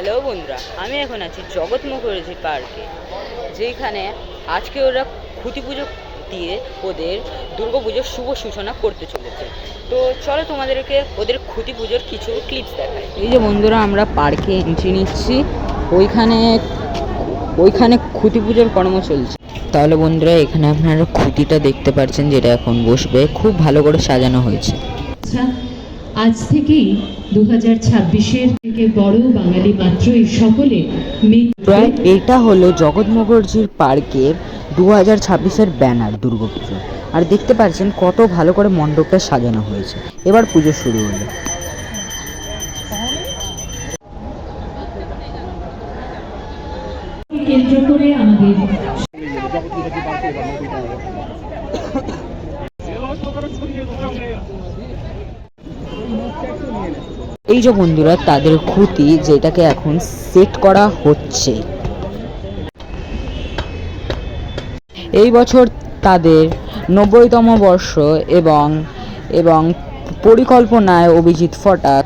Hello বন্ধুরা, আমি এখন আছি জগৎ মুখার্জি পার্কে, যেখানে আজকে ওরা খুঁটি পুজো দিয়ে ওদের দুর্গাপুজোর শুভ সূচনা করতে চলেছে। তো চলো তোমাদেরকে ওদের খুঁটি পুজোর কিছু ক্লিপস দেখাই। এই যে বন্ধুরা, আমরা পার্কে এন্ট্রি নিচ্ছি, ওইখানে খুঁটি পুজোর কর্ম চলছে। তাহলে বন্ধুরা, এখানে আপনারা খুঁটিটা দেখতে পাচ্ছেন, যেটা এখন বসবে, খুব ভালো করে সাজানো হয়েছে। আজ থেকেই 2026-এর থেকে বড় বাঙালি মাত্রই সকলে প্রায় এটা হলো জগৎ মুখার্জির পার্কের 2026-এর ব্যানার দুর্গাপুজো। আর দেখতে পাচ্ছেন কত ভালো করে মণ্ডপটা সাজানো হয়েছে। এবার পুজো শুরু হলো। কেন্দ্র করে আমাদের এই যে বন্ধুরা, তাদের খুঁটি যেটাকে এখন সেট করা হচ্ছে। এই বছর তাদের 90তম বর্ষ এবং পরিকল্পনায় অভিজিৎ ফটাক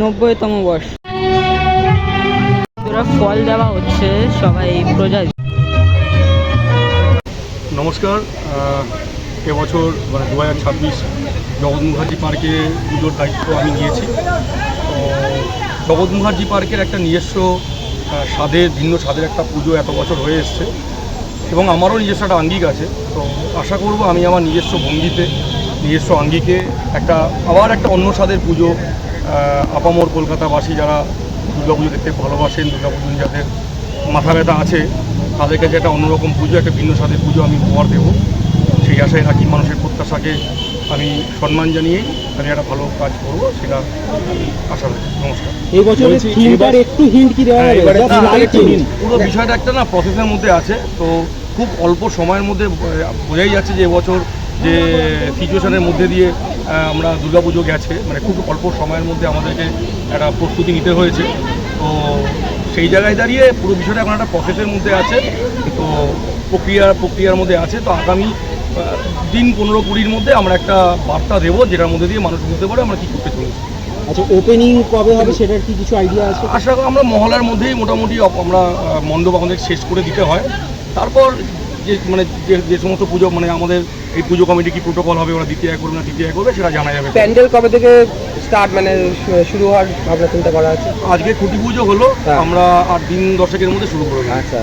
নব্বইতম বর্ষ ফল দেওয়া হচ্ছে সবাই প্রজা। নমস্কার। এবছর মানে 2026 জগৎ মুখার্জি পার্কে পুজোর দায়িত্ব আমি নিয়েছি। তো জগৎ মুখার্জি পার্কের একটা নিজস্ব ভিন্ন স্বাদের একটা পুজো এত বছর হয়ে এসছে, এবং আমারও নিজস্ব একটা আঙ্গিক আছে। তো আশা করব আমি আমার নিজস্ব ভঙ্গিতে, নিজস্ব আঙ্গিকে আবার একটা অন্য স্বাদের পুজো, আপামর কলকাতাবাসী যারা দুর্গাপুজো দেখতে ভালোবাসেন, দুর্গাপুজো যাদের মাথা ব্যথা আছে, তাদের কাছে একটা অন্যরকম পুজো, একটা ভিন্ন স্বাদের পুজো আমি উপহার দেবো, সেই আশায় রাখি। মানুষের প্রত্যাশাকে আমি সম্মান জানিয়ে আমি একটা ভালো কাজ করবো, সেটা আশা রাখি। নমস্কার। এই বছরের থিমটার একটু হিন্ট কি দেওয়া যাবে? পুরো বিষয়টা একটা প্রসেসের মধ্যে আছে, তো খুব অল্প সময়ের মধ্যে বোঝাই যাচ্ছে যে এবছর যে সিচুয়েশনের মধ্যে দিয়ে আমরা দুর্গাপুজো গেছে, মানে খুব অল্প সময়ের মধ্যে আমাদেরকে একটা প্রস্তুতি নিতে হয়েছে। তো সেই জায়গায় দাঁড়িয়ে পুরো বিষয়টা এখন একটা প্রসেসের মধ্যে আছে, তো প্রক্রিয়ার মধ্যে আছে। তো আগামী দিন 15-20-র মধ্যে আমরা একটা বার্তা দেবো, যেটার মধ্যে দিয়ে মানুষ বুঝতে পারে আমরা কী করতে চলেছি। আচ্ছা, ওপেনিং কবে হবে সেটার কি কিছু আইডিয়া আছে? আশা করি আমরা মহলার মধ্যেই মোটামুটি আমরা মণ্ডপ আমাদের শেষ করে দিতে হয়। তারপর যে সমস্ত পুজো আমাদের এই পুজো কমিটি কি প্রোটোকল হবে, ওরা দ্বিতীয় করবে না তৃতীয় করবে, সেটা জানা যাবে। প্যান্ডেল কবে থেকে স্টার্ট শুরু হওয়ার ভাবনা চিন্তা করা আছে? আজকে খুঁটি পুজো হলো, আমরা 8 দিন 10-এর মধ্যে শুরু করবো। আচ্ছা।